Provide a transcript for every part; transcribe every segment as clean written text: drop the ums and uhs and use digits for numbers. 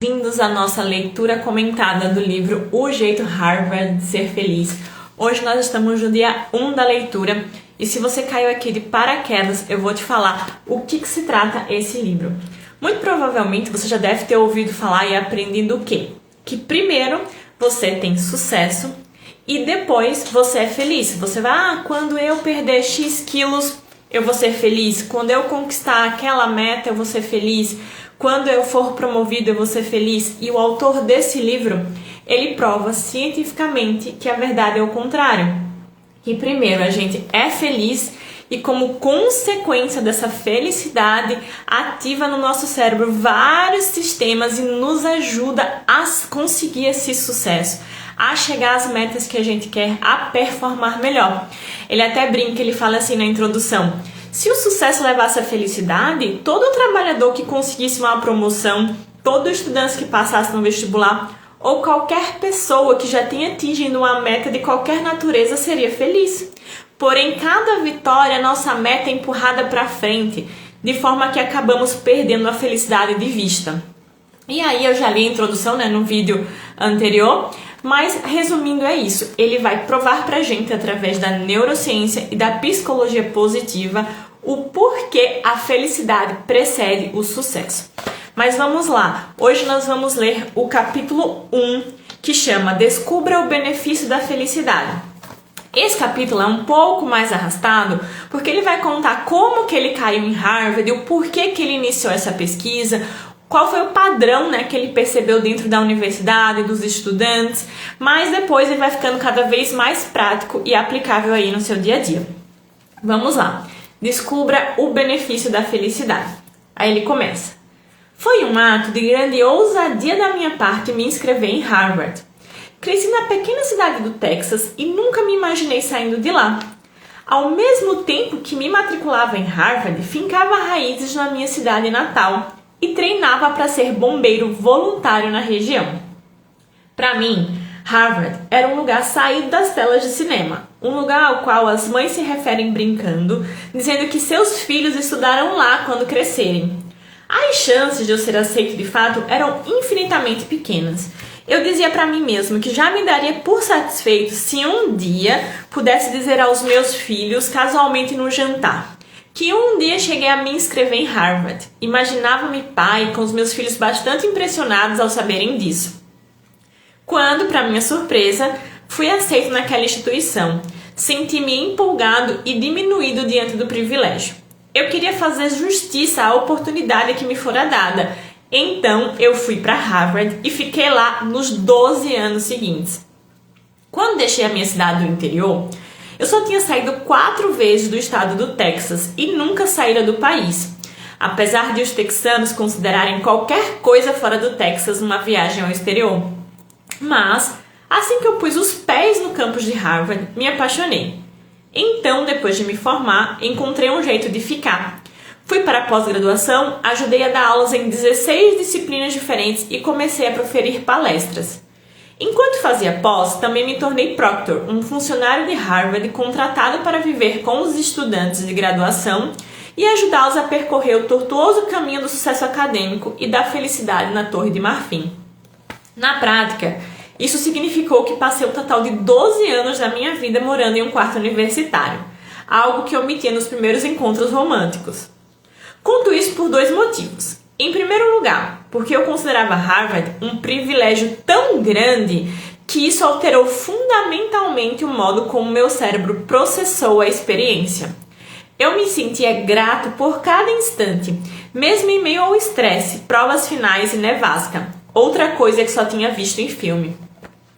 Bem-vindos à nossa leitura comentada do livro O Jeito Harvard de Ser Feliz. Hoje nós estamos no dia 1 da leitura e se você caiu aqui de paraquedas, eu vou te falar o que se trata esse livro. Muito provavelmente você já deve ter ouvido falar e aprendido o quê? Que primeiro você tem sucesso e depois você é feliz. Você vai, quando eu perder X quilos, eu vou ser feliz. Quando eu conquistar aquela meta, eu vou ser feliz. Quando eu for promovido, eu vou ser feliz. E o autor desse livro, ele prova cientificamente que a verdade é o contrário. Que primeiro a gente é feliz e como consequência dessa felicidade ativa no nosso cérebro vários sistemas e nos ajuda a conseguir esse sucesso, a chegar às metas que a gente quer, a performar melhor. Ele até brinca, ele fala assim na introdução: se o sucesso levasse à felicidade, todo trabalhador que conseguisse uma promoção, todo estudante que passasse no vestibular, ou qualquer pessoa que já tenha atingido uma meta de qualquer natureza seria feliz. Porém, cada vitória, nossa meta é empurrada para frente, de forma que acabamos perdendo a felicidade de vista. E aí eu já li a introdução, no vídeo anterior, mas resumindo é isso. Ele vai provar pra gente, através da neurociência e da psicologia positiva, o porquê a felicidade precede o sucesso. Mas vamos lá, hoje nós vamos ler o capítulo 1, que chama Descubra o Benefício da Felicidade. Esse capítulo é um pouco mais arrastado, porque ele vai contar como que ele caiu em Harvard, o porquê que ele iniciou essa pesquisa, qual foi o padrão que ele percebeu dentro da universidade, dos estudantes, mas depois ele vai ficando cada vez mais prático e aplicável aí no seu dia a dia. Vamos lá, descubra o benefício da felicidade. Aí ele começa. Foi um ato de grande ousadia da minha parte me inscrever em Harvard. Cresci na pequena cidade do Texas e nunca me imaginei saindo de lá. Ao mesmo tempo que me matriculava em Harvard, fincava raízes na minha cidade natal e treinava para ser bombeiro voluntário na região. Para mim, Harvard era um lugar saído das telas de cinema, um lugar ao qual as mães se referem brincando, dizendo que seus filhos estudaram lá quando crescerem. As chances de eu ser aceito de fato eram infinitamente pequenas. Eu dizia para mim mesmo que já me daria por satisfeito se um dia pudesse dizer aos meus filhos, casualmente no jantar, que um dia cheguei a me inscrever em Harvard. Imaginava-me pai com os meus filhos bastante impressionados ao saberem disso. Quando, para minha surpresa, fui aceito naquela instituição, senti-me empolgado e diminuído diante do privilégio. Eu queria fazer justiça à oportunidade que me fora dada. Então, eu fui para Harvard e fiquei lá nos 12 anos seguintes. Quando deixei a minha cidade do interior, eu só tinha saído 4 vezes do estado do Texas e nunca saíra do país. Apesar de os texanos considerarem qualquer coisa fora do Texas uma viagem ao exterior. Mas, assim que eu pus os pés no campus de Harvard, me apaixonei. Então, depois de me formar, encontrei um jeito de ficar. Fui para a pós-graduação, ajudei a dar aulas em 16 disciplinas diferentes e comecei a proferir palestras. Enquanto fazia pós, também me tornei proctor, um funcionário de Harvard contratado para viver com os estudantes de graduação e ajudá-los a percorrer o tortuoso caminho do sucesso acadêmico e da felicidade na Torre de Marfim. Na prática, isso significou que passei o total de 12 anos da minha vida morando em um quarto universitário, algo que omitia nos primeiros encontros românticos. Conto isso por 2 motivos. Em primeiro lugar, porque eu considerava Harvard um privilégio tão grande que isso alterou fundamentalmente o modo como meu cérebro processou a experiência. Eu me sentia grato por cada instante, mesmo em meio ao estresse, provas finais e nevasca, outra coisa que só tinha visto em filme.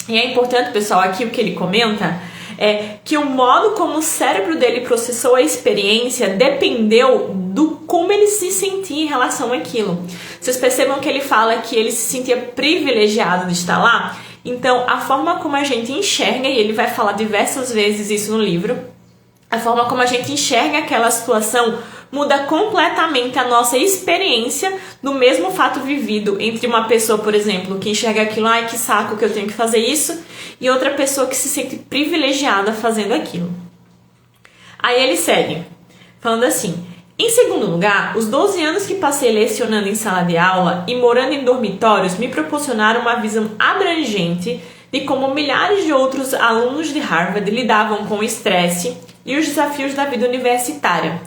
E é importante, pessoal, aqui o que ele comenta é que o modo como o cérebro dele processou a experiência dependeu do como ele se sentia em relação àquilo. Vocês percebam que ele fala que ele se sentia privilegiado de estar lá? Então, a forma como a gente enxerga, e ele vai falar diversas vezes isso no livro, a forma como a gente enxerga aquela situação muda completamente a nossa experiência do mesmo fato vivido entre uma pessoa, por exemplo, que enxerga aquilo, ai que saco que eu tenho que fazer isso, e outra pessoa que se sente privilegiada fazendo aquilo. Aí ele segue, falando assim: Em segundo lugar, os 12 anos que passei lecionando em sala de aula e morando em dormitórios me proporcionaram uma visão abrangente de como milhares de outros alunos de Harvard lidavam com o estresse e os desafios da vida universitária.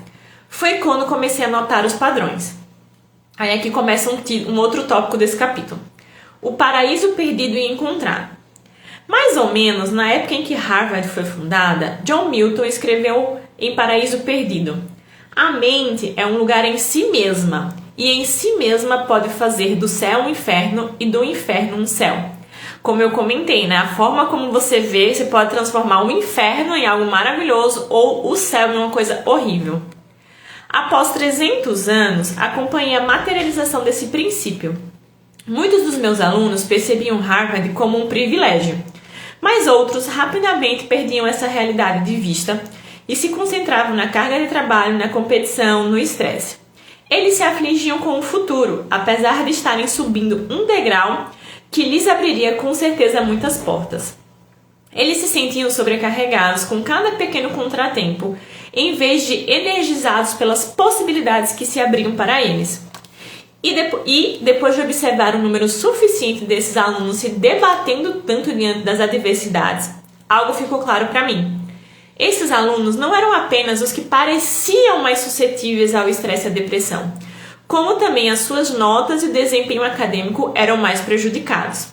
Foi quando comecei a notar os padrões. Aí aqui começa um outro tópico desse capítulo. O paraíso perdido e encontrado. Mais ou menos na época em que Harvard foi fundada, John Milton escreveu em Paraíso Perdido: a mente é um lugar em si mesma, e em si mesma pode fazer do céu um inferno e do inferno um céu. Como eu comentei, né? A forma como você vê, você pode transformar o inferno em algo maravilhoso ou o céu em uma coisa horrível. Após 300 anos, acompanhei a materialização desse princípio. Muitos dos meus alunos percebiam Harvard como um privilégio, mas outros rapidamente perdiam essa realidade de vista e se concentravam na carga de trabalho, na competição, no estresse. Eles se afligiam com o futuro, apesar de estarem subindo um degrau que lhes abriria com certeza muitas portas. Eles se sentiam sobrecarregados com cada pequeno contratempo, em vez de energizados pelas possibilidades que se abriam para eles. E depois de observar um número suficiente desses alunos se debatendo tanto diante das adversidades, algo ficou claro para mim. Esses alunos não eram apenas os que pareciam mais suscetíveis ao estresse e à depressão, como também as suas notas e o desempenho acadêmico eram mais prejudicados.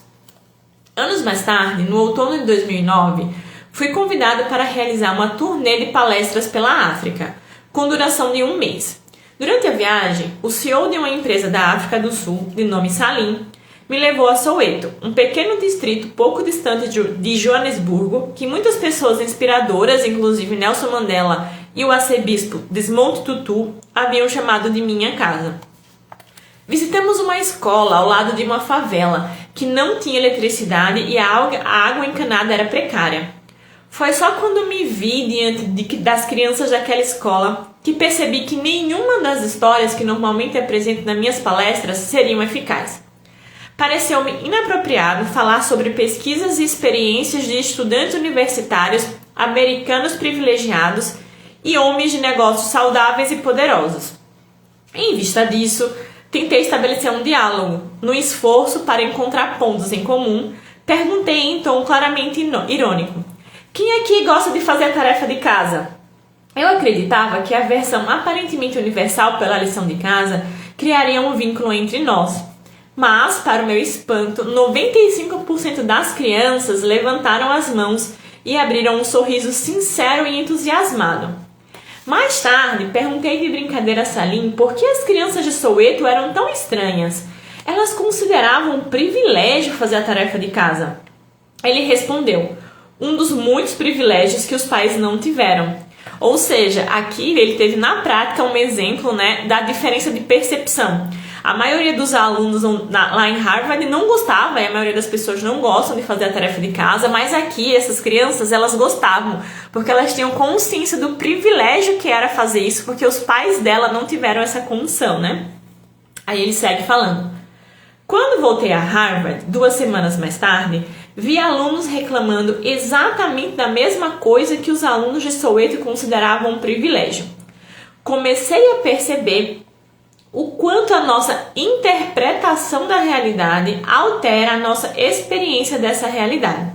Anos mais tarde, no outono de 2009, fui convidado para realizar uma turnê de palestras pela África, com duração de 1 mês. Durante a viagem, o CEO de uma empresa da África do Sul, de nome Salim, me levou a Soweto, um pequeno distrito pouco distante de Joanesburgo, que muitas pessoas inspiradoras, inclusive Nelson Mandela e o arcebispo Desmond Tutu, haviam chamado de minha casa. Visitamos uma escola ao lado de uma favela, que não tinha eletricidade e a água encanada era precária. Foi só quando me vi diante das crianças daquela escola que percebi que nenhuma das histórias que normalmente apresento nas minhas palestras seriam eficazes. Pareceu-me inapropriado falar sobre pesquisas e experiências de estudantes universitários americanos privilegiados e homens de negócios saudáveis e poderosos. Em vista disso, tentei estabelecer um diálogo. No esforço para encontrar pontos em comum, perguntei em tom claramente irônico: quem aqui gosta de fazer a tarefa de casa? Eu acreditava que a versão aparentemente universal pela lição de casa criaria um vínculo entre nós. Mas, para o meu espanto, 95% das crianças levantaram as mãos e abriram um sorriso sincero e entusiasmado. Mais tarde, perguntei de brincadeira a Salim por que as crianças de Soweto eram tão estranhas. Elas consideravam um privilégio fazer a tarefa de casa. Ele respondeu: um dos muitos privilégios que os pais não tiveram. Ou seja, aqui ele teve na prática um exemplo, da diferença de percepção. A maioria dos alunos lá em Harvard não gostava, e a maioria das pessoas não gostam de fazer a tarefa de casa, mas aqui essas crianças, elas gostavam, porque elas tinham consciência do privilégio que era fazer isso, porque os pais dela não tiveram essa condição, Aí ele segue falando: quando voltei a Harvard, 2 semanas mais tarde, vi alunos reclamando exatamente da mesma coisa que os alunos de Soweto consideravam um privilégio. Comecei a perceber o quanto a nossa interpretação da realidade altera a nossa experiência dessa realidade.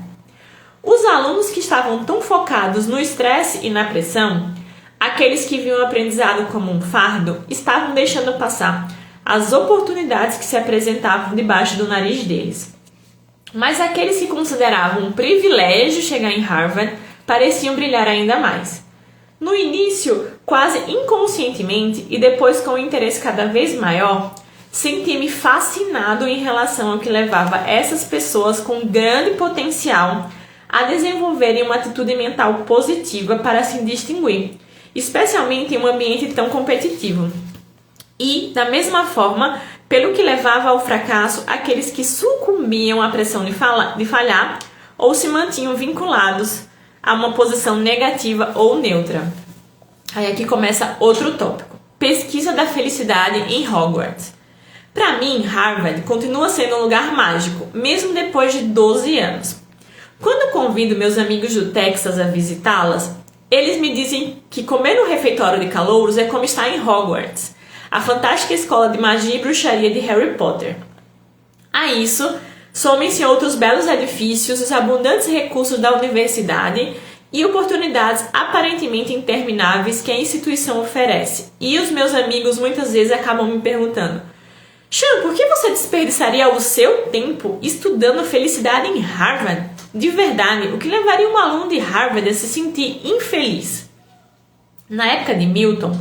Os alunos que estavam tão focados no estresse e na pressão, aqueles que viam o aprendizado como um fardo, estavam deixando passar as oportunidades que se apresentavam debaixo do nariz deles. Mas aqueles que consideravam um privilégio chegar em Harvard pareciam brilhar ainda mais. No início, quase inconscientemente, e depois com um interesse cada vez maior, senti-me fascinado em relação ao que levava essas pessoas com grande potencial a desenvolverem uma atitude mental positiva para se distinguir, especialmente em um ambiente tão competitivo. E, da mesma forma, pelo que levava ao fracasso aqueles que sucumbiam à pressão de falhar ou se mantinham vinculados a uma posição negativa ou neutra. Aí aqui começa outro tópico: pesquisa da felicidade em Hogwarts. Para mim, Harvard continua sendo um lugar mágico, mesmo depois de 12 anos. Quando convido meus amigos do Texas a visitá-las, Eles me dizem que comer no refeitório de calouros é como estar em Hogwarts, a fantástica escola de magia e bruxaria de Harry Potter. A isso, somem-se outros belos edifícios, os abundantes recursos da universidade e oportunidades aparentemente intermináveis que a instituição oferece. E os meus amigos muitas vezes acabam me perguntando: Chan, por que você desperdiçaria o seu tempo estudando felicidade em Harvard? De verdade, o que levaria um aluno de Harvard a se sentir infeliz? Na época de Milton,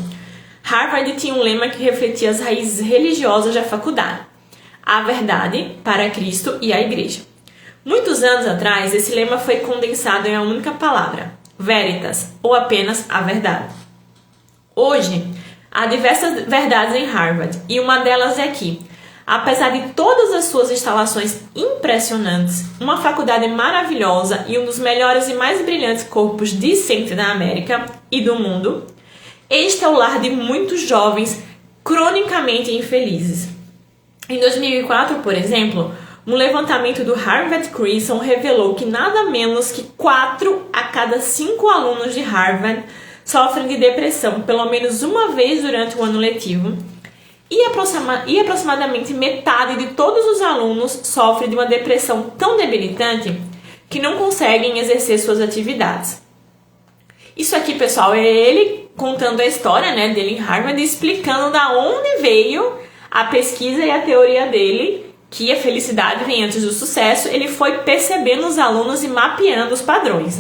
Harvard tinha um lema que refletia as raízes religiosas da faculdade: a verdade para Cristo e a Igreja. Muitos anos atrás, esse lema foi condensado em uma única palavra: veritas, ou apenas a verdade. Hoje, há diversas verdades em Harvard, e uma delas é que, apesar de todas as suas instalações impressionantes, uma faculdade maravilhosa e um dos melhores e mais brilhantes corpos discentes da América e do mundo, este é o lar de muitos jovens cronicamente infelizes. Em 2004, por exemplo, um levantamento do Harvard Crimson revelou que nada menos que 4 a cada 5 alunos de Harvard sofrem de depressão pelo menos uma vez durante o ano letivo, e aproximadamente metade de todos os alunos sofre de uma depressão tão debilitante que não conseguem exercer suas atividades. Isso aqui, pessoal, é ele contando a história, dele em Harvard, explicando da onde veio a pesquisa e a teoria dele, que a felicidade vem antes do sucesso. Ele foi percebendo os alunos e mapeando os padrões,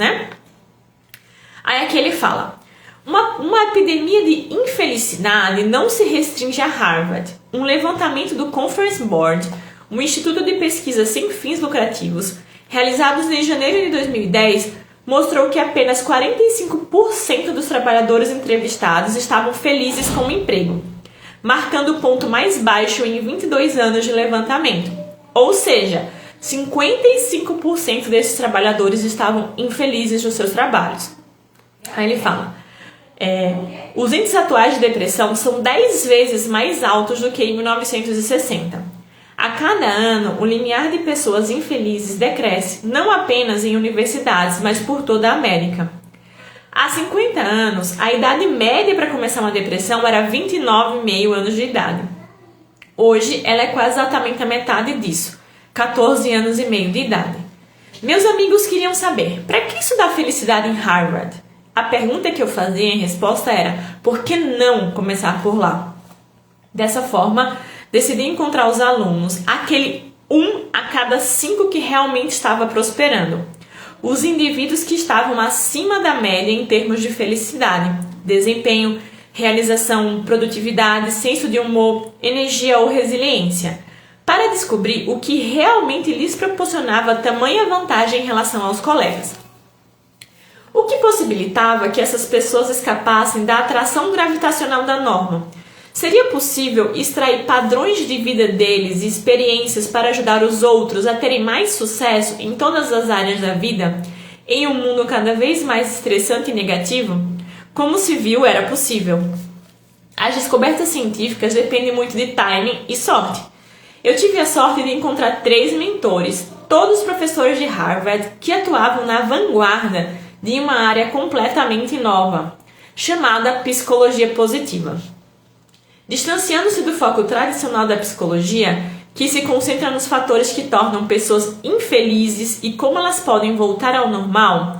Aí aqui ele fala: Uma epidemia de infelicidade não se restringe a Harvard. Um levantamento do Conference Board, um instituto de pesquisa sem fins lucrativos, realizado em janeiro de 2010, mostrou que apenas 45% dos trabalhadores entrevistados estavam felizes com o emprego, marcando o ponto mais baixo em 22 anos de levantamento. Ou seja, 55% desses trabalhadores estavam infelizes nos seus trabalhos. Aí ele fala: os índices atuais de depressão são 10 vezes mais altos do que em 1960. A cada ano, o limiar de pessoas infelizes decresce, não apenas em universidades, mas por toda a América. Há 50 anos, a idade média para começar uma depressão era 29,5 anos de idade. Hoje, ela é quase exatamente a metade disso, 14 anos e meio de idade. Meus amigos queriam saber: para que estudar felicidade em Harvard? A pergunta que eu fazia em resposta era: por que não começar por lá? Dessa forma, decidi encontrar os alunos, aquele 1 a cada 5 que realmente estava prosperando. Os indivíduos que estavam acima da média em termos de felicidade, desempenho, realização, produtividade, senso de humor, energia ou resiliência, para descobrir o que realmente lhes proporcionava tamanha vantagem em relação aos colegas. O que possibilitava que essas pessoas escapassem da atração gravitacional da norma. Seria possível extrair padrões de vida deles e experiências para ajudar os outros a terem mais sucesso em todas as áreas da vida, em um mundo cada vez mais estressante e negativo? Como se viu, era possível. As descobertas científicas dependem muito de timing e sorte. Eu tive a sorte de encontrar 3 mentores, todos professores de Harvard, que atuavam na vanguarda de uma área completamente nova, chamada psicologia positiva. Distanciando-se do foco tradicional da psicologia, que se concentra nos fatores que tornam pessoas infelizes e como elas podem voltar ao normal,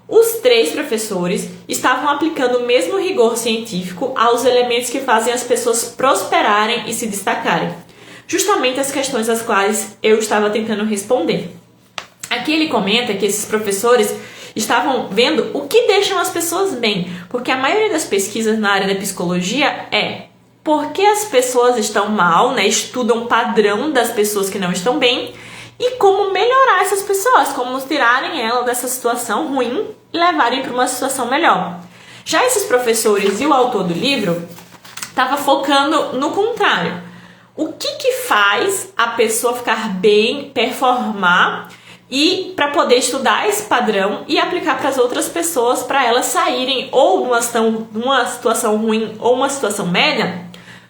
os 3 professores estavam aplicando o mesmo rigor científico aos elementos que fazem as pessoas prosperarem e se destacarem, justamente as questões às quais eu estava tentando responder. Aqui ele comenta que esses professores estavam vendo o que deixam as pessoas bem, porque a maioria das pesquisas na área da psicologia é por que as pessoas estão mal, estudam o padrão das pessoas que não estão bem e como melhorar essas pessoas, como tirarem ela dessa situação ruim e levarem para uma situação melhor. Já esses professores e o autor do livro estavam focando no contrário. O que faz a pessoa ficar bem, performar e para poder estudar esse padrão e aplicar para as outras pessoas, para elas saírem ou numa situação ruim ou uma situação média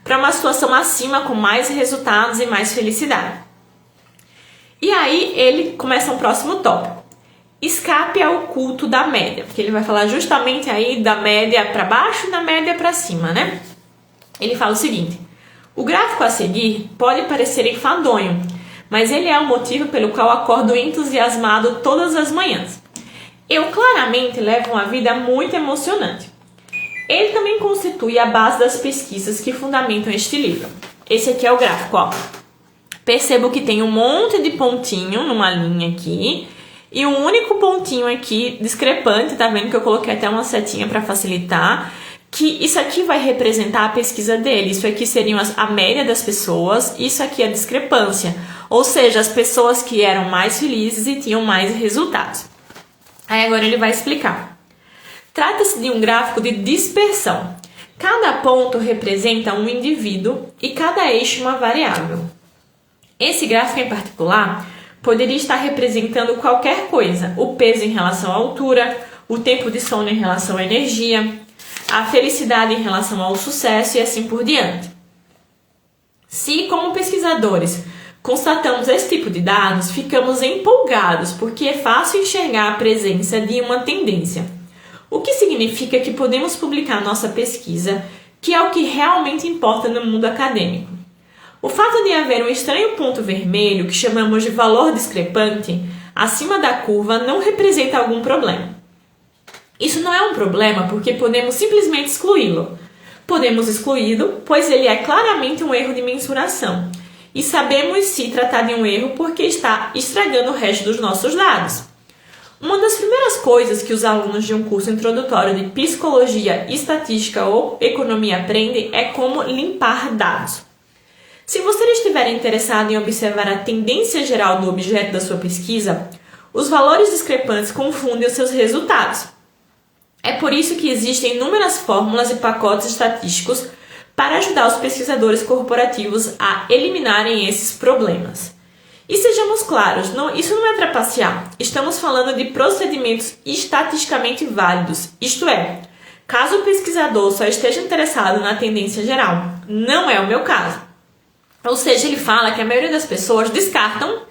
para uma situação acima com mais resultados e mais felicidade. E aí ele começa um próximo tópico. escape ao culto da média, porque ele vai falar justamente aí da média para baixo e da média para cima, né? Ele fala o seguinte: o gráfico a seguir pode parecer enfadonho, mas ele é o motivo pelo qual acordo entusiasmado todas as manhãs. Eu claramente levo uma vida muito emocionante. Ele também constitui a base das pesquisas que fundamentam este livro. Esse aqui é o gráfico, ó. Percebo que tem um monte de pontinho numa linha aqui e um único pontinho aqui discrepante, tá vendo que eu coloquei até uma setinha para facilitar, que isso aqui vai representar a pesquisa dele. Isso aqui seriam a média das pessoas, isso aqui é a discrepância, ou seja, as pessoas que eram mais felizes e tinham mais resultados. Aí agora ele vai explicar. Trata-se de um gráfico de dispersão. Cada ponto representa um indivíduo e cada eixo uma variável. Esse gráfico em particular poderia estar representando qualquer coisa: o peso em relação à altura, o tempo de sono em relação à energia, a felicidade em relação ao sucesso e assim por diante. Se, como pesquisadores, constatamos esse tipo de dados, ficamos empolgados porque é fácil enxergar a presença de uma tendência, o que significa que podemos publicar nossa pesquisa, que é o que realmente importa no mundo acadêmico. O fato de haver um estranho ponto vermelho, que chamamos de valor discrepante, acima da curva não representa algum problema. Isso não é um problema porque podemos simplesmente excluí-lo. Podemos excluí-lo, pois ele é claramente um erro de mensuração. E sabemos se tratar de um erro porque está estragando o resto dos nossos dados. Uma das primeiras coisas que os alunos de um curso introdutório de psicologia, estatística ou economia aprendem é como limpar dados. Se você estiver interessado em observar a tendência geral do objeto da sua pesquisa, os valores discrepantes confundem os seus resultados. É por isso que existem inúmeras fórmulas e pacotes estatísticos para ajudar os pesquisadores corporativos a eliminarem esses problemas. E sejamos claros, isso não é trapacear. Estamos falando de procedimentos estatisticamente válidos, isto é, caso o pesquisador só esteja interessado na tendência geral. Não é o meu caso. Ou seja, ele fala que a maioria das pessoas descartam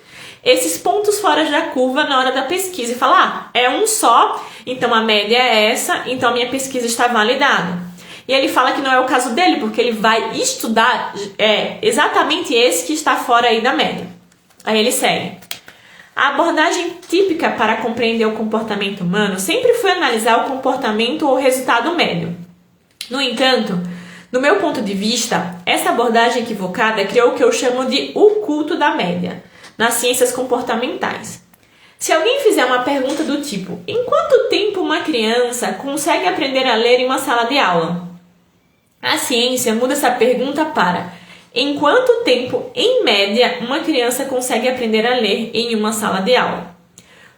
esses pontos fora da curva na hora da pesquisa e fala: é um só, então a média é essa, então a minha pesquisa está validada. E ele fala que não é o caso dele, porque ele vai estudar exatamente esse que está fora aí da média. Aí ele segue. A abordagem típica para compreender o comportamento humano sempre foi analisar o comportamento ou resultado médio. No entanto, do meu ponto de vista, essa abordagem equivocada criou o que eu chamo de o culto da média, nas ciências comportamentais. Se alguém fizer uma pergunta do tipo: em quanto tempo uma criança consegue aprender a ler em uma sala de aula? A ciência muda essa pergunta para: em quanto tempo, em média, uma criança consegue aprender a ler em uma sala de aula?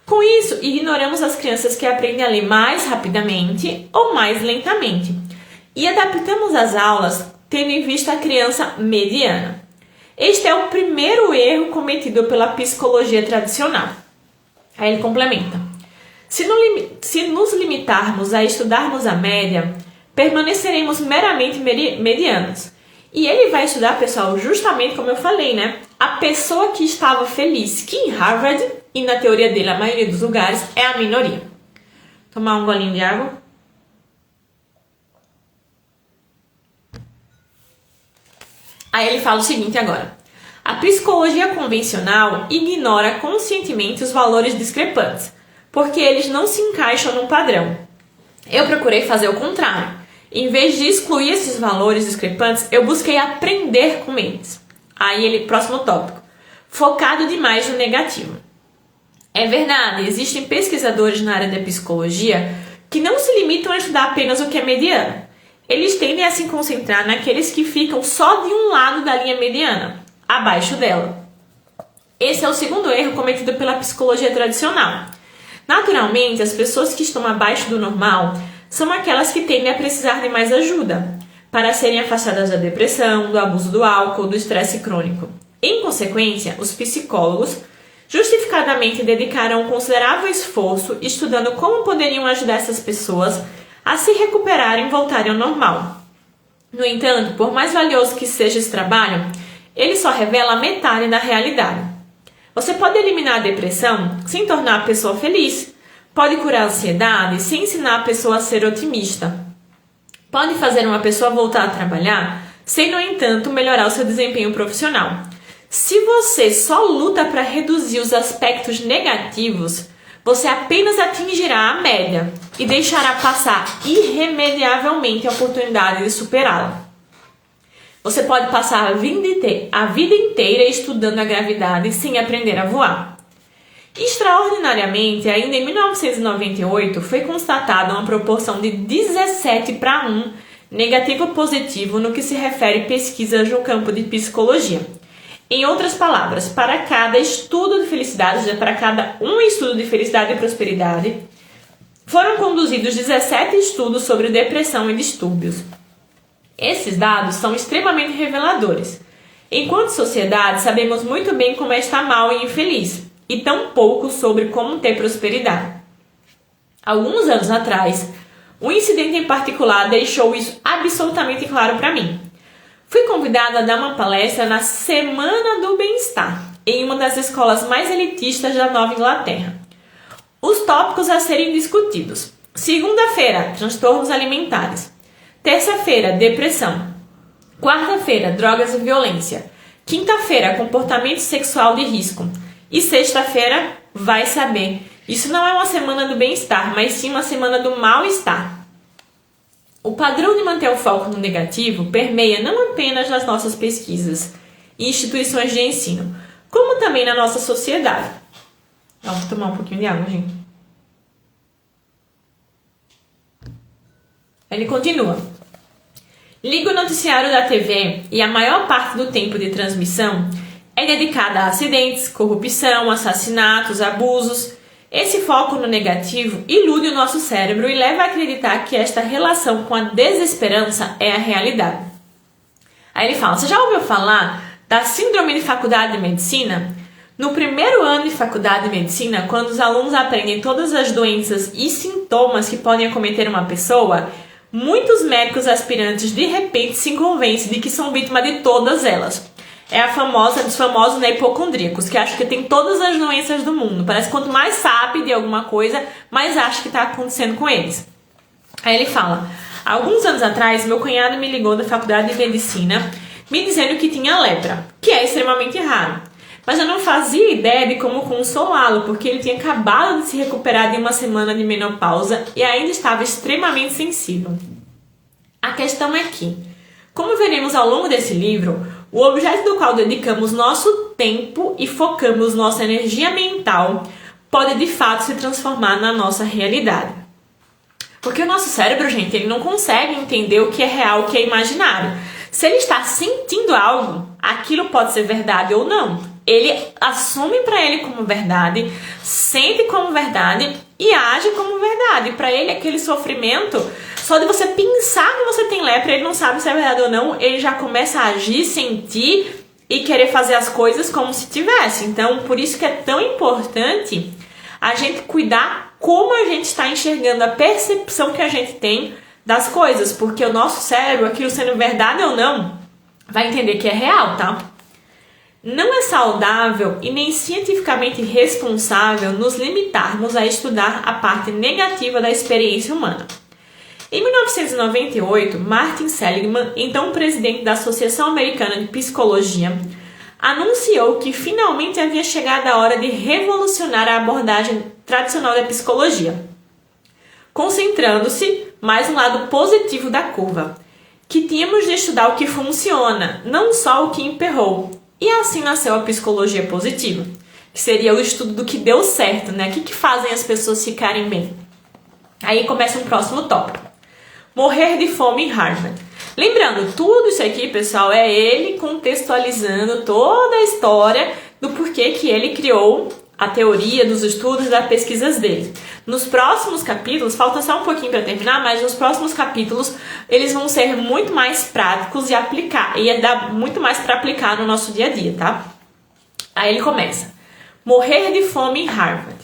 Com isso, ignoramos as crianças que aprendem a ler mais rapidamente ou mais lentamente e adaptamos as aulas tendo em vista a criança mediana. Este é o primeiro erro cometido pela psicologia tradicional. Aí ele complementa: se nos limitarmos a estudarmos a média, permaneceremos meramente medianos. E ele vai estudar, pessoal, justamente como eu falei, né? A pessoa que estava feliz, que em Harvard, e na teoria dele, a maioria dos lugares, é a minoria. Tomar um golinho de água. Aí ele fala o seguinte agora: a psicologia convencional ignora conscientemente os valores discrepantes, porque eles não se encaixam num padrão. Eu procurei fazer o contrário. Em vez de excluir esses valores discrepantes, eu busquei aprender com eles. Aí próximo tópico: focado demais no negativo. É verdade, existem pesquisadores na área da psicologia que não se limitam a estudar apenas o que é mediano. Eles tendem a se concentrar naqueles que ficam só de um lado da linha mediana, abaixo dela. Esse é o segundo erro cometido pela psicologia tradicional. Naturalmente, as pessoas que estão abaixo do normal são aquelas que tendem a precisar de mais ajuda, para serem afastadas da depressão, do abuso do álcool, do estresse crônico. Em consequência, os psicólogos justificadamente dedicaram um considerável esforço estudando como poderiam ajudar essas pessoas a se recuperarem e voltarem ao normal. No entanto, por mais valioso que seja esse trabalho, ele só revela metade da realidade. Você pode eliminar a depressão sem tornar a pessoa feliz, Pode curar a ansiedade sem ensinar a pessoa a ser otimista. Pode fazer uma pessoa voltar a trabalhar sem, no entanto, melhorar o seu desempenho profissional. Se você só luta para reduzir os aspectos negativos, você apenas atingirá a média e deixará passar irremediavelmente a oportunidade de superá-la. Você pode passar a vida inteira estudando a gravidade sem aprender a voar. Extraordinariamente, ainda em 1998, foi constatada uma proporção de 17:1 negativo-positivo no que se refere a pesquisas no campo de psicologia. Em outras palavras, para cada estudo de felicidade, ou seja, para cada um estudo de felicidade e prosperidade, foram conduzidos 17 estudos sobre depressão e distúrbios. Esses dados são extremamente reveladores. Enquanto sociedade, sabemos muito bem como é estar mal e infeliz, e tão pouco sobre como ter prosperidade. Alguns anos atrás, um incidente em particular deixou isso absolutamente claro para mim. Fui convidada a dar uma palestra na Semana do Bem-Estar, em uma das escolas mais elitistas da Nova Inglaterra. Os tópicos a serem discutidos: segunda-feira, transtornos alimentares; terça-feira, depressão; quarta-feira, drogas e violência; quinta-feira, comportamento sexual de risco; e sexta-feira, vai saber. Isso não é uma semana do bem-estar, mas sim uma semana do mal-estar. O padrão de manter o foco no negativo permeia não apenas nas nossas pesquisas e instituições de ensino, como também na nossa sociedade. Vamos tomar um pouquinho de água, gente. Ele continua. Liga o noticiário da TV e a maior parte do tempo de transmissão é dedicada a acidentes, corrupção, assassinatos, abusos. Esse foco no negativo ilude o nosso cérebro e leva a acreditar que esta relação com a desesperança é a realidade. Aí ele fala: você já ouviu falar da síndrome de faculdade de medicina? No primeiro ano de faculdade de medicina, quando os alunos aprendem todas as doenças e sintomas que podem acometer uma pessoa, muitos médicos aspirantes de repente se convencem de que são vítimas de todas elas. É a famosa dos famosos hipocondríacos, que acham que tem todas as doenças do mundo. Parece que quanto mais sabe de alguma coisa, mais acha que está acontecendo com eles. Aí ele fala: alguns anos atrás, meu cunhado me ligou da faculdade de medicina me dizendo que tinha lepra, que é extremamente raro. Mas eu não fazia ideia de como consolá-lo, porque ele tinha acabado de se recuperar de uma semana de menopausa e ainda estava extremamente sensível. A questão é que, como veremos ao longo desse livro, o objeto do qual dedicamos nosso tempo e focamos nossa energia mental pode de fato se transformar na nossa realidade. Porque o nosso cérebro, gente, ele não consegue entender o que é real, o que é imaginário. Se ele está sentindo algo, aquilo pode ser verdade ou não. Ele assume para ele como verdade, sente como verdade e age como verdade. Para ele, aquele sofrimento, só de você pensar que você tem lepra, ele não sabe se é verdade ou não, ele já começa a agir, sentir e querer fazer as coisas como se tivesse. Então, por isso que é tão importante a gente cuidar como a gente está enxergando, a percepção que a gente tem das coisas, porque o nosso cérebro, aquilo sendo verdade ou não, vai entender que é real, tá? Não é saudável e nem cientificamente responsável nos limitarmos a estudar a parte negativa da experiência humana. Em 1998, Martin Seligman, então presidente da Associação Americana de Psicologia, anunciou que finalmente havia chegado a hora de revolucionar a abordagem tradicional da psicologia, concentrando-se mais no lado positivo da curva, que tínhamos de estudar o que funciona, não só o que emperrou. E assim nasceu a psicologia positiva, que seria o estudo do que deu certo, né? O que fazem as pessoas ficarem bem. Aí começa um próximo tópico. Morrer de fome em Harvard. Lembrando, tudo isso aqui, pessoal, é ele contextualizando toda a história do porquê que ele criou a teoria dos estudos, das pesquisas dele. Nos próximos capítulos, falta só um pouquinho para terminar, mas nos próximos capítulos eles vão ser muito mais práticos e dar muito mais para aplicar no nosso dia a dia, tá? Aí ele começa. Morrer de fome em Harvard.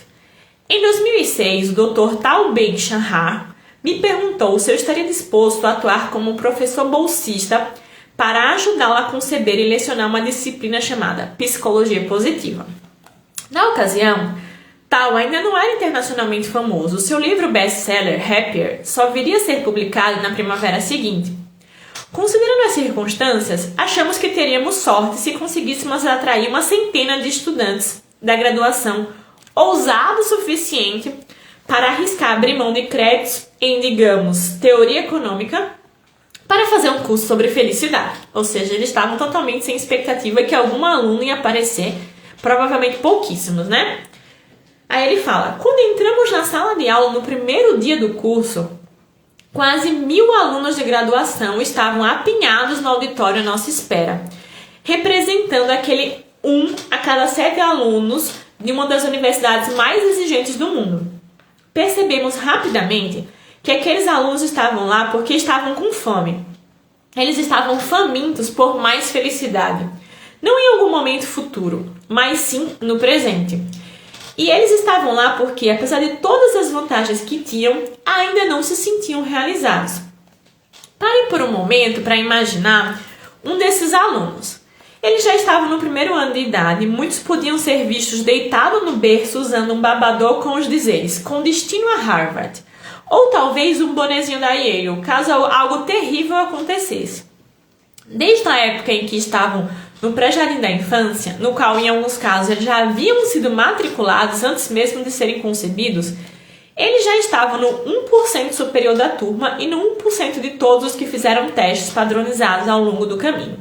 Em 2006, o Dr. Tal Ben-Shahar me perguntou se eu estaria disposto a atuar como professor bolsista para ajudá-lo a conceber e lecionar uma disciplina chamada Psicologia Positiva. Na ocasião, tal ainda não era internacionalmente famoso. Seu livro best-seller, Happier, só viria a ser publicado na primavera seguinte. Considerando as circunstâncias, achamos que teríamos sorte se conseguíssemos atrair uma centena de estudantes da graduação ousados o suficiente para arriscar abrir mão de créditos em, digamos, teoria econômica para fazer um curso sobre felicidade. Ou seja, eles estavam totalmente sem expectativa que algum aluno ia aparecer, provavelmente pouquíssimos, né? Aí ele fala, quando entramos na sala de aula no primeiro dia do curso, quase 1.000 alunos de graduação estavam apinhados no auditório à nossa espera, representando aquele 1 a cada 7 alunos de uma das universidades mais exigentes do mundo. Percebemos rapidamente que aqueles alunos estavam lá porque estavam com fome. Eles estavam famintos por mais felicidade. Não em algum momento futuro, mas sim no presente. E eles estavam lá porque, apesar de todas as vantagens que tinham, ainda não se sentiam realizados. Parem por um momento para imaginar um desses alunos. Eles já estavam no primeiro ano de idade, muitos podiam ser vistos deitados no berço usando um babador com os dizeres, com destino a Harvard. Ou talvez um bonezinho da Yale, caso algo terrível acontecesse. Desde a época em que estavam no pré-jardim da infância, no qual em alguns casos eles já haviam sido matriculados antes mesmo de serem concebidos, eles já estavam no 1% superior da turma e no 1% de todos os que fizeram testes padronizados ao longo do caminho.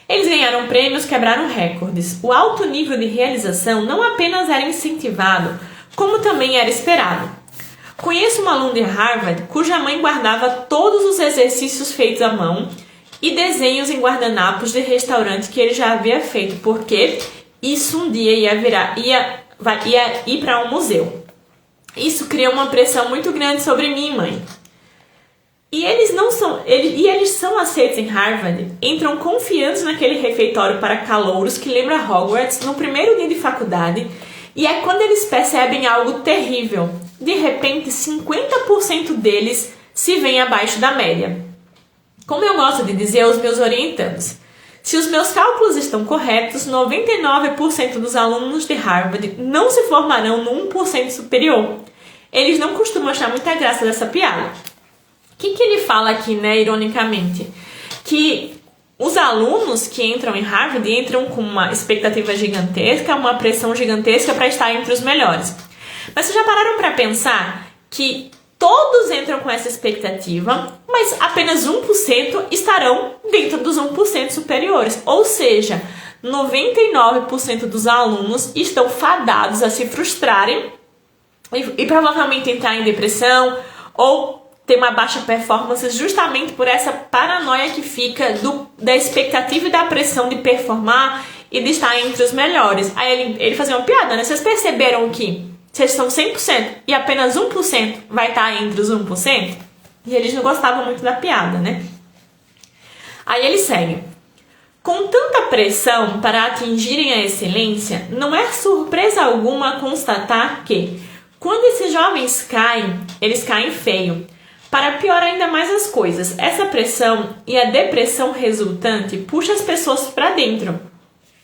Eles ganharam prêmios, quebraram recordes. O alto nível de realização não apenas era incentivado, como também era esperado. Conheço um aluno de Harvard cuja mãe guardava todos os exercícios feitos à mão e desenhos em guardanapos de restaurante que ele já havia feito, porque isso um dia ia ir para um museu. Isso criou uma pressão muito grande sobre mim e mãe. E eles são aceitos em Harvard, entram confiantes naquele refeitório para calouros que lembra Hogwarts no primeiro dia de faculdade, e é quando eles percebem algo terrível. De repente, 50% deles se veem abaixo da média. Como eu gosto de dizer aos meus orientandos, se os meus cálculos estão corretos, 99% dos alunos de Harvard não se formarão no 1% superior. Eles não costumam achar muita graça dessa piada. O que ele fala aqui, né, ironicamente? Que os alunos que entram em Harvard entram com uma expectativa gigantesca, uma pressão gigantesca para estar entre os melhores. Mas vocês já pararam para pensar que todos entram com essa expectativa, mas apenas 1% estarão dentro dos 1% superiores. Ou seja, 99% dos alunos estão fadados a se frustrarem e provavelmente entrar em depressão ou ter uma baixa performance justamente por essa paranoia que fica da expectativa e da pressão de performar e de estar entre os melhores. Aí ele fazia uma piada, né? Vocês perceberam que vocês são 100% e apenas 1% vai estar entre os 1%? E eles não gostavam muito da piada, né? Aí ele segue. Com tanta pressão para atingirem a excelência, não é surpresa alguma constatar que, quando esses jovens caem, eles caem feio. Para piorar ainda mais as coisas, essa pressão e a depressão resultante puxa as pessoas para dentro,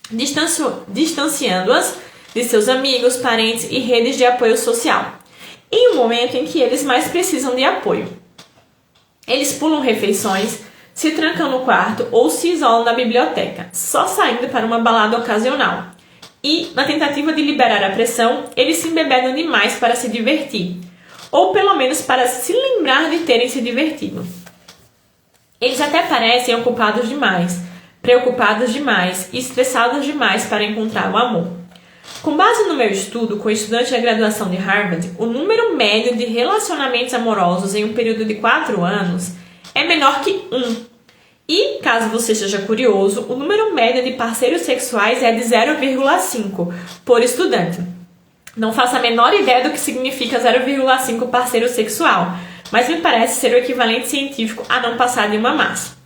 distanciando-as de seus amigos, parentes e redes de apoio social, em um momento em que eles mais precisam de apoio. Eles pulam refeições, se trancam no quarto ou se isolam na biblioteca, só saindo para uma balada ocasional. E, na tentativa de liberar a pressão, eles se embebedam demais para se divertir, ou pelo menos para se lembrar de terem se divertido. Eles até parecem ocupados demais, preocupados demais e estressados demais para encontrar o amor. Com base no meu estudo com estudantes da graduação de Harvard, o número médio de relacionamentos amorosos em um período de 4 anos é menor que 1. E, caso você esteja curioso, o número médio de parceiros sexuais é de 0,5 por estudante. Não faço a menor ideia do que significa 0,5 parceiro sexual, mas me parece ser o equivalente científico a não passar de uma massa.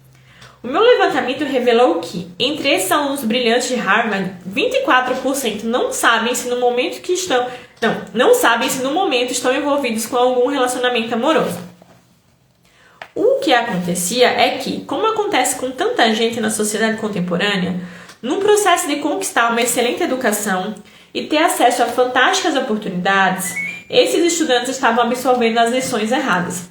O meu levantamento revelou que, entre esses alunos brilhantes de Harvard, 24% não sabem se no momento estão envolvidos com algum relacionamento amoroso. O que acontecia é que, como acontece com tanta gente na sociedade contemporânea, num processo de conquistar uma excelente educação, e ter acesso a fantásticas oportunidades, esses estudantes estavam absorvendo as lições erradas.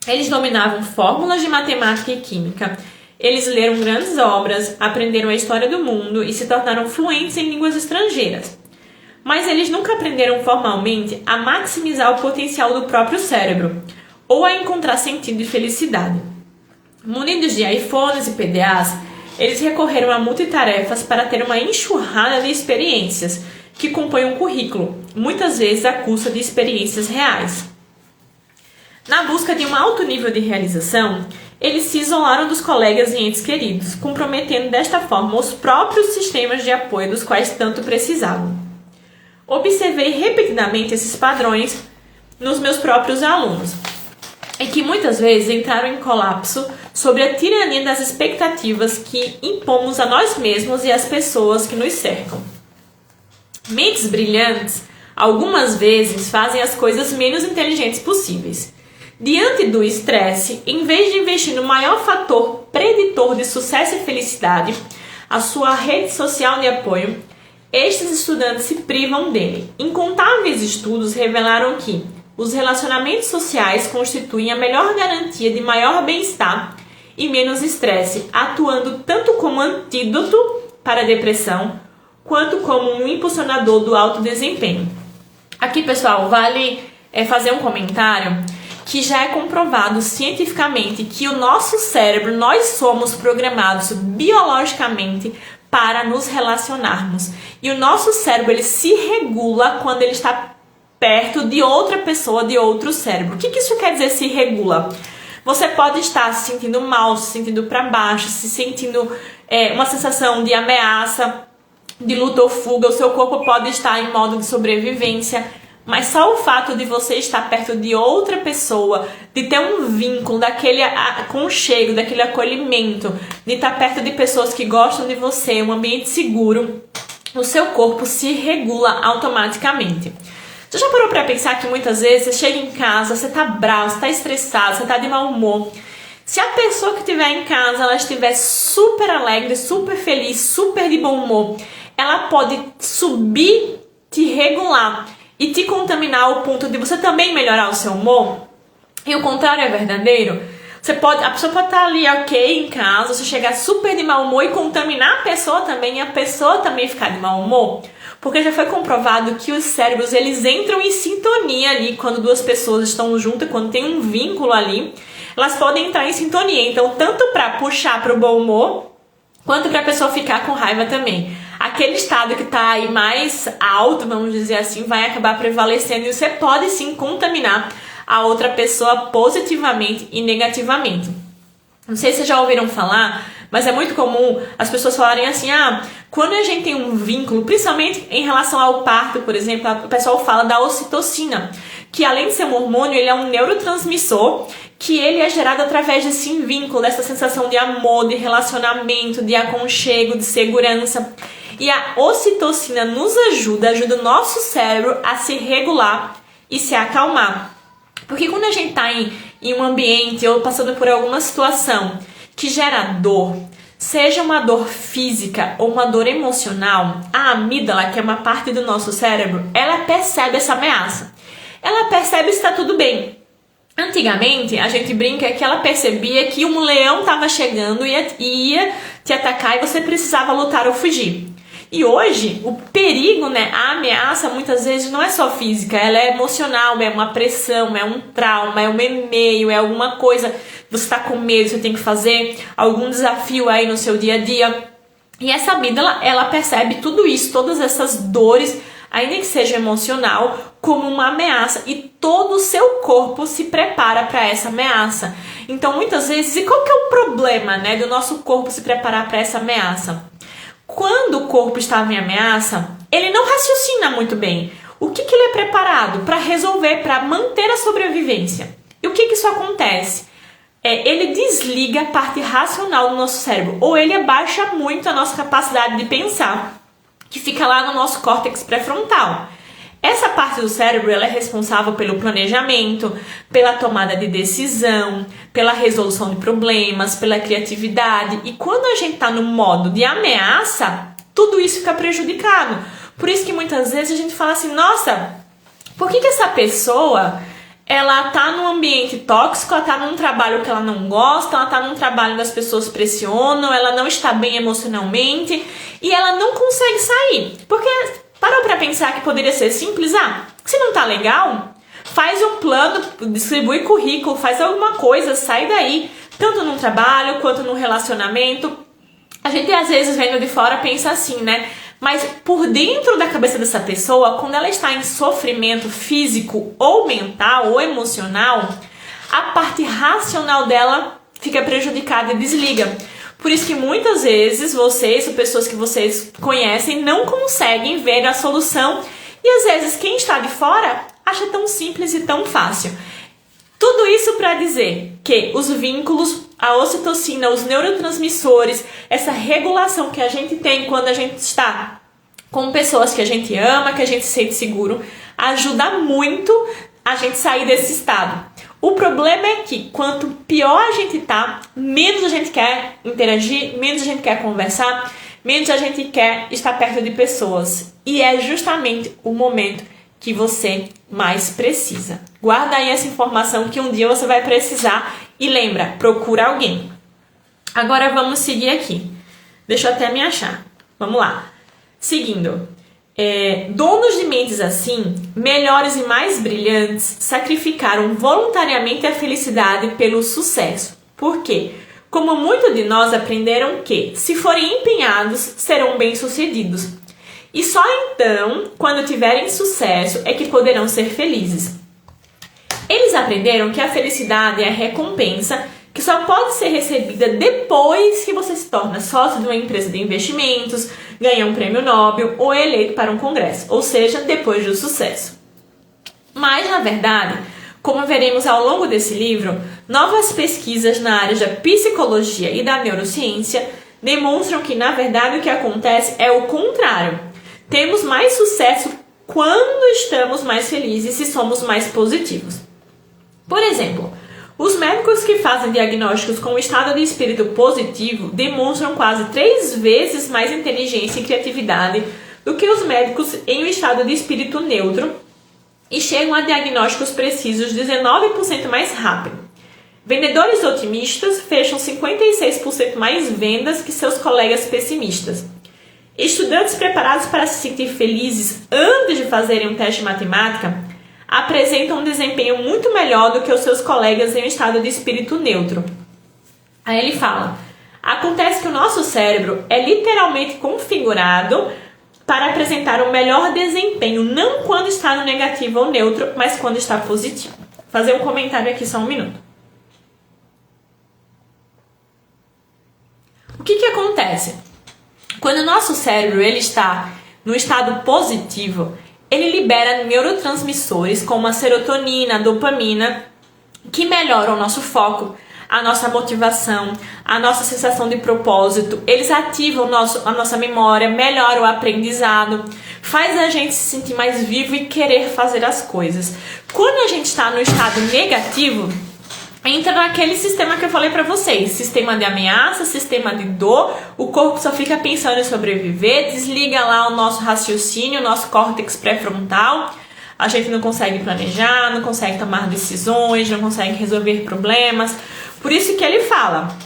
Eles dominavam fórmulas de matemática e química, eles leram grandes obras, aprenderam a história do mundo e se tornaram fluentes em línguas estrangeiras. Mas eles nunca aprenderam formalmente a maximizar o potencial do próprio cérebro, ou a encontrar sentido e felicidade. Munidos de iPhones e PDAs, eles recorreram a multitarefas para ter uma enxurrada de experiências que compõem um currículo, muitas vezes à custa de experiências reais. Na busca de um alto nível de realização, eles se isolaram dos colegas e entes queridos, comprometendo desta forma os próprios sistemas de apoio dos quais tanto precisavam. Observei repetidamente esses padrões nos meus próprios alunos, e que muitas vezes entraram em colapso sobre a tirania das expectativas que impomos a nós mesmos e às pessoas que nos cercam. Mentes brilhantes, algumas vezes, fazem as coisas menos inteligentes possíveis. Diante do estresse, em vez de investir no maior fator preditor de sucesso e felicidade, a sua rede social de apoio, estes estudantes se privam dele. Incontáveis estudos revelaram que os relacionamentos sociais constituem a melhor garantia de maior bem-estar e menos estresse, atuando tanto como antídoto para a depressão, quanto como um impulsionador do alto desempenho. Aqui, pessoal, vale fazer um comentário que já é comprovado cientificamente que o nosso cérebro, nós somos programados biologicamente para nos relacionarmos. E o nosso cérebro, ele se regula quando ele está perto de outra pessoa, de outro cérebro. O que isso quer dizer, se regula? Você pode estar se sentindo mal, se sentindo para baixo, se sentindo uma sensação de ameaça, de luta ou fuga. O seu corpo pode estar em modo de sobrevivência, mas só o fato de você estar perto de outra pessoa, de ter um vínculo, daquele aconchego, daquele acolhimento, de estar perto de pessoas que gostam de você, um ambiente seguro, o seu corpo se regula automaticamente. Você já parou para pensar que muitas vezes você chega em casa, você tá bravo, você tá estressado, você tá de mau humor. Se a pessoa que estiver em casa, ela estiver super alegre, super feliz, super de bom humor, ela pode subir, te regular e te contaminar ao ponto de você também melhorar o seu humor. E o contrário é verdadeiro. A pessoa pode estar ali, ok, em casa, você chegar super de mau humor e contaminar a pessoa também, e a pessoa também ficar de mau humor. Porque já foi comprovado que os cérebros, eles entram em sintonia ali quando duas pessoas estão juntas, quando tem um vínculo ali, elas podem entrar em sintonia. Então, tanto para puxar para o bom humor, quanto para a pessoa ficar com raiva também. Aquele estado que está aí mais alto, vamos dizer assim, vai acabar prevalecendo e você pode sim contaminar a outra pessoa positivamente e negativamente. Não sei se vocês já ouviram falar, mas é muito comum as pessoas falarem assim, quando a gente tem um vínculo, principalmente em relação ao parto, por exemplo, o pessoal fala da ocitocina, que além de ser um hormônio, ele é um neurotransmissor, que ele é gerado através desse vínculo, dessa sensação de amor, de relacionamento, de aconchego, de segurança. E a ocitocina nos ajuda o nosso cérebro a se regular e se acalmar. Porque quando a gente está em um ambiente ou passando por alguma situação que gera dor, seja uma dor física ou uma dor emocional, a amígdala, que é uma parte do nosso cérebro, ela percebe essa ameaça. Ela percebe se está tudo bem. Antigamente, a gente brinca que ela percebia que um leão estava chegando e ia te atacar e você precisava lutar ou fugir. E hoje, o perigo, a ameaça, muitas vezes não é só física, ela é emocional, é uma pressão, é um trauma, é um e-mail, é alguma coisa, você está com medo, você tem que fazer algum desafio aí no seu dia a dia. E essa amígdala, ela percebe tudo isso, todas essas dores, ainda que seja emocional, como uma ameaça, e todo o seu corpo se prepara para essa ameaça. Então, muitas vezes, e qual que é o problema, do nosso corpo se preparar para essa ameaça? Quando o corpo está em ameaça, ele não raciocina muito bem. O que ele é preparado para resolver, para manter a sobrevivência? E o que isso acontece? Ele desliga a parte racional do nosso cérebro, ou ele abaixa muito a nossa capacidade de pensar, que fica lá no nosso córtex pré-frontal. Essa parte do cérebro, ela é responsável pelo planejamento, pela tomada de decisão, pela resolução de problemas, pela criatividade. E quando a gente está no modo de ameaça, tudo isso fica prejudicado. Por isso que muitas vezes a gente fala assim, nossa, por que essa pessoa, ela tá num ambiente tóxico, ela tá num trabalho que ela não gosta, ela tá num trabalho que as pessoas pressionam, ela não está bem emocionalmente e ela não consegue sair. Porque parou pra pensar que poderia ser simples? Se não tá legal, faz um plano, distribui currículo, faz alguma coisa, sai daí, tanto no trabalho quanto no relacionamento. A gente às vezes vendo de fora pensa assim, né? Mas por dentro da cabeça dessa pessoa, quando ela está em sofrimento físico ou mental ou emocional, a parte racional dela fica prejudicada e desliga. Por isso que muitas vezes vocês, ou pessoas que vocês conhecem, não conseguem ver a solução. E às vezes quem está de fora acha tão simples e tão fácil. Tudo isso para dizer que os vínculos, a ocitocina, os neurotransmissores, essa regulação que a gente tem quando a gente está com pessoas que a gente ama, que a gente se sente seguro, ajuda muito a gente sair desse estado. O problema é que quanto pior a gente tá, menos a gente quer interagir, menos a gente quer conversar, menos a gente quer estar perto de pessoas. E é justamente o momento que você mais precisa. Guarda aí essa informação que um dia você vai precisar e lembra, procura alguém. Agora vamos seguir aqui. Deixa eu até me achar. Vamos lá. Seguindo. Donos de mentes assim, melhores e mais brilhantes, sacrificaram voluntariamente a felicidade pelo sucesso. Por quê? Como muitos de nós aprenderam que, se forem empenhados, serão bem-sucedidos. E só então, quando tiverem sucesso, é que poderão ser felizes. Eles aprenderam que a felicidade é a recompensa que só pode ser recebida depois que você se torna sócio de uma empresa de investimentos, ganha um prêmio Nobel ou é eleito para um congresso, ou seja, depois do sucesso. Mas, na verdade, como veremos ao longo desse livro, novas pesquisas na área da psicologia e da neurociência demonstram que, na verdade, o que acontece é o contrário. Temos mais sucesso quando estamos mais felizes e somos mais positivos. Por exemplo, os médicos que fazem diagnósticos com o estado de espírito positivo demonstram quase 3 vezes mais inteligência e criatividade do que os médicos em um estado de espírito neutro e chegam a diagnósticos precisos 19% mais rápido. Vendedores otimistas fecham 56% mais vendas que seus colegas pessimistas. Estudantes preparados para se sentir felizes antes de fazerem um teste de matemática apresentam um desempenho muito melhor do que os seus colegas em um estado de espírito neutro. Aí ele fala, acontece que o nosso cérebro é literalmente configurado para apresentar um melhor desempenho, não quando está no negativo ou neutro, mas quando está positivo. Vou fazer um comentário aqui só um minuto. O que acontece? Quando o nosso cérebro ele está no estado positivo, ele libera neurotransmissores como a serotonina, a dopamina, que melhoram o nosso foco, a nossa motivação, a nossa sensação de propósito. Eles ativam a nossa memória, melhoram o aprendizado, faz a gente se sentir mais vivo e querer fazer as coisas. Quando a gente está no estado negativo, entra naquele sistema que eu falei pra vocês, sistema de ameaça, sistema de dor, o corpo só fica pensando em sobreviver, desliga lá o nosso raciocínio, o nosso córtex pré-frontal, a gente não consegue planejar, não consegue tomar decisões, não consegue resolver problemas. Por isso que ele fala,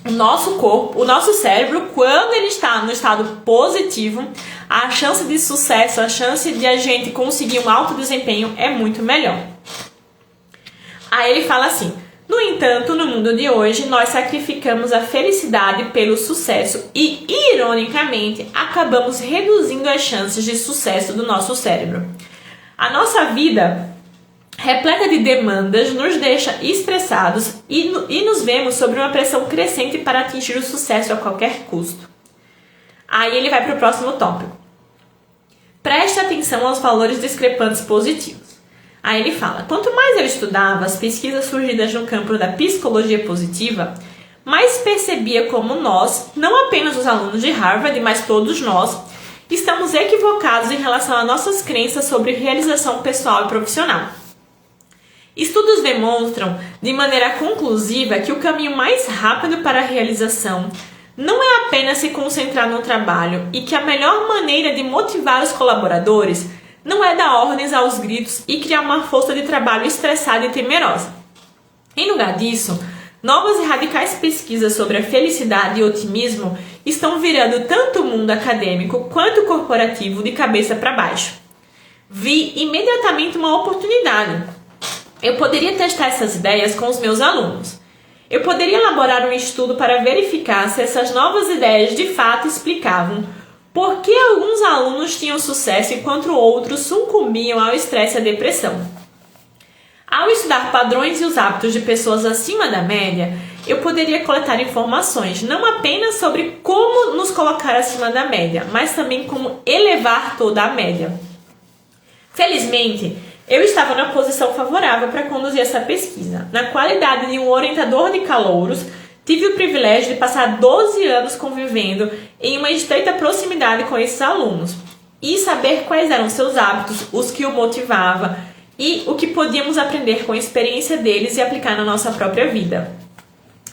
o nosso corpo, o nosso cérebro, quando ele está no estado positivo, a chance de sucesso, a chance de a gente conseguir um alto desempenho é muito melhor. Aí ele fala assim, no entanto, no mundo de hoje, nós sacrificamos a felicidade pelo sucesso e, ironicamente, acabamos reduzindo as chances de sucesso do nosso cérebro. A nossa vida, repleta de demandas, nos deixa estressados e nos vemos sob uma pressão crescente para atingir o sucesso a qualquer custo. Aí ele vai para o próximo tópico. Preste atenção aos valores discrepantes positivos. Aí ele fala, quanto mais eu estudava as pesquisas surgidas no campo da psicologia positiva, mais percebia como nós, não apenas os alunos de Harvard, mas todos nós, estamos equivocados em relação às nossas crenças sobre realização pessoal e profissional. Estudos demonstram de maneira conclusiva que o caminho mais rápido para a realização não é apenas se concentrar no trabalho e que a melhor maneira de motivar os colaboradores não é dar ordens aos gritos e criar uma força de trabalho estressada e temerosa. Em lugar disso, novas e radicais pesquisas sobre a felicidade e otimismo estão virando tanto o mundo acadêmico quanto o corporativo de cabeça para baixo. Vi imediatamente uma oportunidade. Eu poderia testar essas ideias com os meus alunos. Eu poderia elaborar um estudo para verificar se essas novas ideias de fato explicavam por que alguns alunos tinham sucesso enquanto outros sucumbiam ao estresse e à depressão. Ao estudar padrões e os hábitos de pessoas acima da média, eu poderia coletar informações não apenas sobre como nos colocar acima da média, mas também como elevar toda a média. Felizmente, eu estava na posição favorável para conduzir essa pesquisa. Na qualidade de um orientador de calouros, tive o privilégio de passar 12 anos convivendo em uma estreita proximidade com esses alunos e saber quais eram seus hábitos, os que o motivava e o que podíamos aprender com a experiência deles e aplicar na nossa própria vida.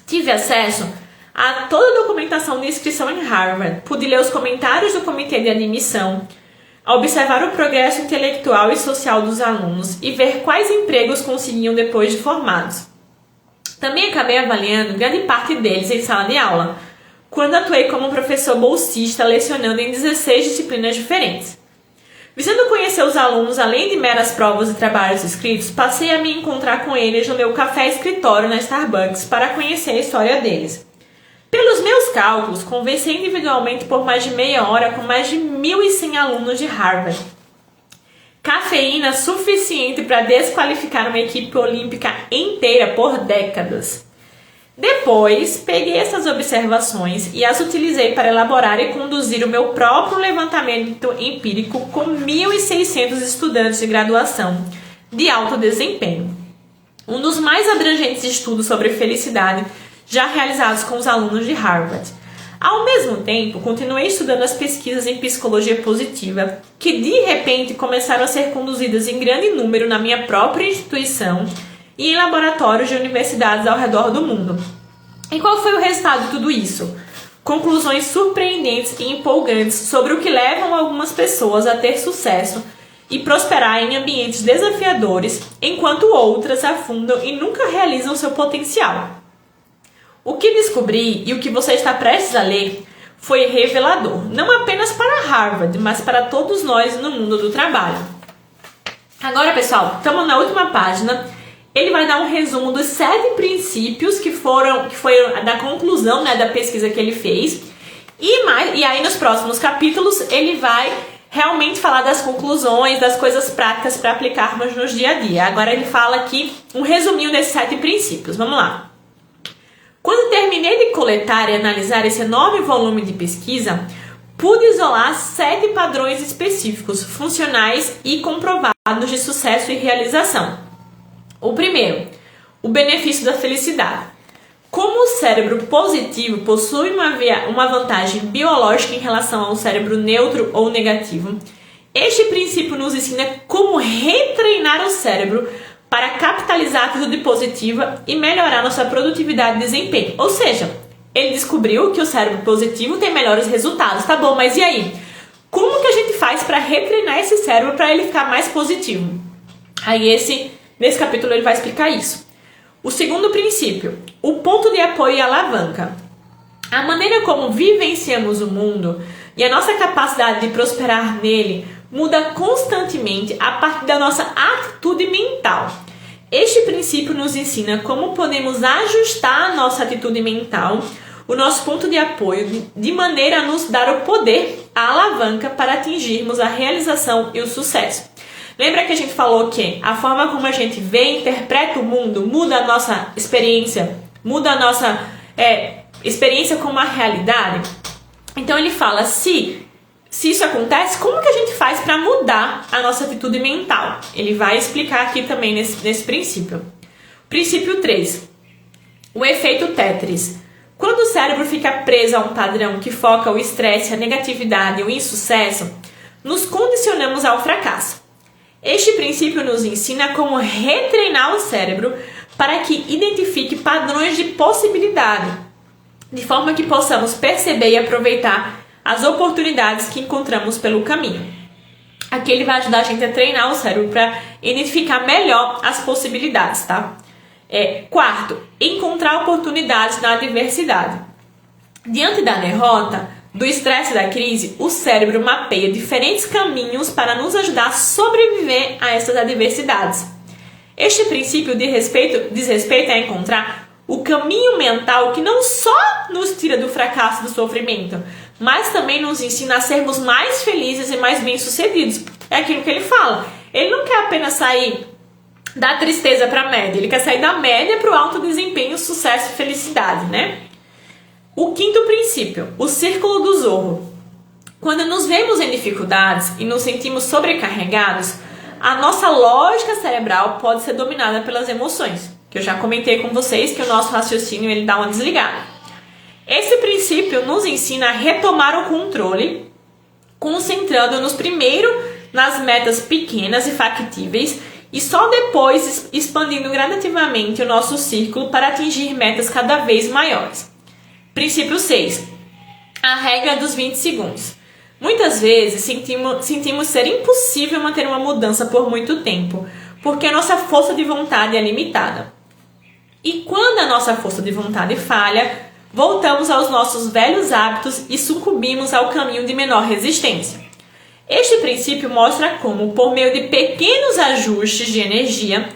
Tive acesso a toda a documentação de inscrição em Harvard, pude ler os comentários do comitê de admissão, observar o progresso intelectual e social dos alunos e ver quais empregos conseguiam depois de formados. Também acabei avaliando grande parte deles em sala de aula, quando atuei como professor bolsista lecionando em 16 disciplinas diferentes. Visando conhecer os alunos além de meras provas e trabalhos escritos, passei a me encontrar com eles no meu café-escritório na Starbucks para conhecer a história deles. Pelos meus cálculos, conversei individualmente por mais de meia hora com mais de 1.100 alunos de Harvard. Cafeína suficiente para desqualificar uma equipe olímpica inteira por décadas. Depois, peguei essas observações e as utilizei para elaborar e conduzir o meu próprio levantamento empírico com 1.600 estudantes de graduação de alto desempenho. Um dos mais abrangentes estudos sobre felicidade já realizados com os alunos de Harvard. Ao mesmo tempo, continuei estudando as pesquisas em psicologia positiva, que de repente começaram a ser conduzidas em grande número na minha própria instituição e em laboratórios de universidades ao redor do mundo. E qual foi o resultado de tudo isso? Conclusões surpreendentes e empolgantes sobre o que levam algumas pessoas a ter sucesso e prosperar em ambientes desafiadores, enquanto outras afundam e nunca realizam seu potencial. O que descobri e o que você está prestes a ler foi revelador, não apenas para Harvard, mas para todos nós no mundo do trabalho. Agora, pessoal, estamos na última página. Ele vai dar um resumo dos 7 princípios que foi da conclusão, da pesquisa que ele fez. E aí, nos próximos capítulos, ele vai realmente falar das conclusões, das coisas práticas para aplicarmos no dia a dia. Agora ele fala aqui um resuminho desses 7 princípios. Vamos lá. Quando terminei de coletar e analisar esse enorme volume de pesquisa, pude isolar 7 padrões específicos, funcionais e comprovados de sucesso e realização. O primeiro, o benefício da felicidade. Como o cérebro positivo possui uma vantagem biológica em relação ao cérebro neutro ou negativo, este princípio nos ensina como retreinar o cérebro para capitalizar a atitude positiva e melhorar nossa produtividade e desempenho. Ou seja, ele descobriu que o cérebro positivo tem melhores resultados. Tá bom, mas e aí? Como que a gente faz para retreinar esse cérebro para ele ficar mais positivo? Aí nesse capítulo ele vai explicar isso. O segundo princípio, o ponto de apoio e alavanca. A maneira como vivenciamos o mundo e a nossa capacidade de prosperar nele muda constantemente a partir da nossa atitude mental. Este princípio nos ensina como podemos ajustar a nossa atitude mental, o nosso ponto de apoio, de maneira a nos dar o poder, a alavanca para atingirmos a realização e o sucesso. Lembra que a gente falou que a forma como a gente vê e interpreta o mundo muda a nossa experiência, muda a nossa experiência com uma realidade? Então ele fala, se isso acontece, como que a gente faz para mudar a nossa atitude mental? Ele vai explicar aqui também nesse princípio. Princípio 3. O efeito Tetris. Quando o cérebro fica preso a um padrão que foca o estresse, a negatividade e o insucesso, nos condicionamos ao fracasso. Este princípio nos ensina como retreinar o cérebro para que identifique padrões de possibilidade. de forma que possamos perceber e aproveitar as oportunidades que encontramos pelo caminho. Aqui ele vai ajudar a gente a treinar o cérebro para identificar melhor as possibilidades, tá? Quarto, encontrar oportunidades na adversidade. Diante da derrota, do estresse e da crise, o cérebro mapeia diferentes caminhos para nos ajudar a sobreviver a essas adversidades. Este princípio diz respeito a encontrar o caminho mental que não só nos tira do fracasso e do sofrimento, mas também nos ensina a sermos mais felizes e mais bem-sucedidos. É aquilo que ele fala. Ele não quer apenas sair da tristeza para a média, ele quer sair da média para o alto desempenho, sucesso e felicidade, né? O quinto princípio, o círculo do Zorro. Quando nos vemos em dificuldades e nos sentimos sobrecarregados, a nossa lógica cerebral pode ser dominada pelas emoções, que eu já comentei com vocês que o nosso raciocínio ele dá uma desligada. Esse princípio nos ensina a retomar o controle, concentrando-nos primeiro nas metas pequenas e factíveis e só depois expandindo gradativamente o nosso círculo para atingir metas cada vez maiores. Princípio 6. A regra dos 20 segundos. Muitas vezes sentimos ser impossível manter uma mudança por muito tempo, porque a nossa força de vontade é limitada. E quando a nossa força de vontade falha, voltamos aos nossos velhos hábitos e sucumbimos ao caminho de menor resistência. Este princípio mostra como, por meio de pequenos ajustes de energia,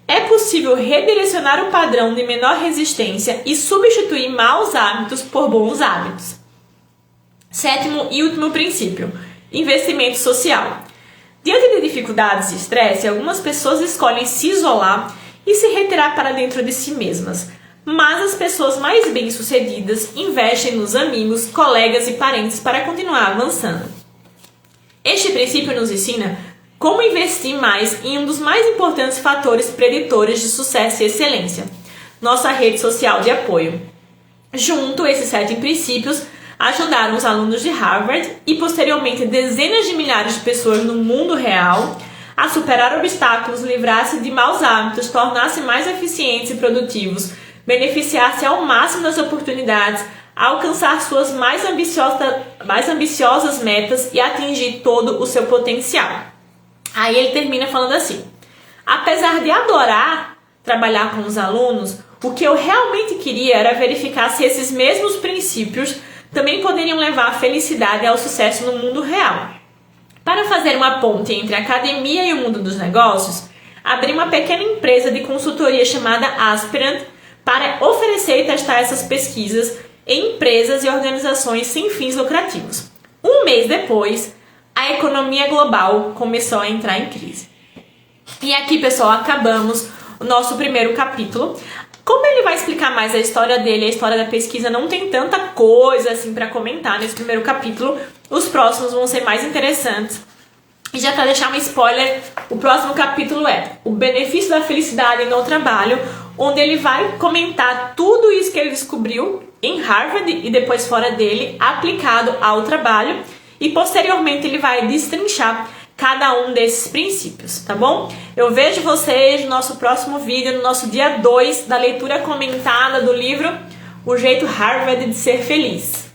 é possível redirecionar o padrão de menor resistência e substituir maus hábitos por bons hábitos. Sétimo e último princípio, investimento social. Diante de dificuldades e estresse, algumas pessoas escolhem se isolar e se retirar para dentro de si mesmas. Mas as pessoas mais bem-sucedidas investem nos amigos, colegas e parentes para continuar avançando. Este princípio nos ensina como investir mais em um dos mais importantes fatores preditores de sucesso e excelência, nossa rede social de apoio. Junto, esses 7 princípios ajudaram os alunos de Harvard e posteriormente dezenas de milhares de pessoas no mundo real a superar obstáculos, livrar-se de maus hábitos, tornar-se mais eficientes e produtivos, beneficiar-se ao máximo das oportunidades, alcançar suas mais ambiciosas metas e atingir todo o seu potencial. Aí ele termina falando assim: apesar de adorar trabalhar com os alunos, o que eu realmente queria era verificar se esses mesmos princípios também poderiam levar à felicidade e ao sucesso no mundo real. Para fazer uma ponte entre a academia e o mundo dos negócios, abri uma pequena empresa de consultoria chamada Aspirant para oferecer e testar essas pesquisas em empresas e organizações sem fins lucrativos. Um mês depois, a economia global começou a entrar em crise. E aqui, pessoal, acabamos o nosso primeiro capítulo. Como ele vai explicar mais a história dele, a história da pesquisa, não tem tanta coisa assim para comentar nesse primeiro capítulo. Os próximos vão ser mais interessantes. E já para deixar um spoiler, o próximo capítulo é o benefício da felicidade no trabalho, onde ele vai comentar tudo isso que ele descobriu em Harvard e depois fora dele, aplicado ao trabalho. E posteriormente ele vai destrinchar cada um desses princípios, tá bom? Eu vejo vocês no nosso próximo vídeo, no nosso dia 2 da leitura comentada do livro O Jeito Harvard de Ser Feliz.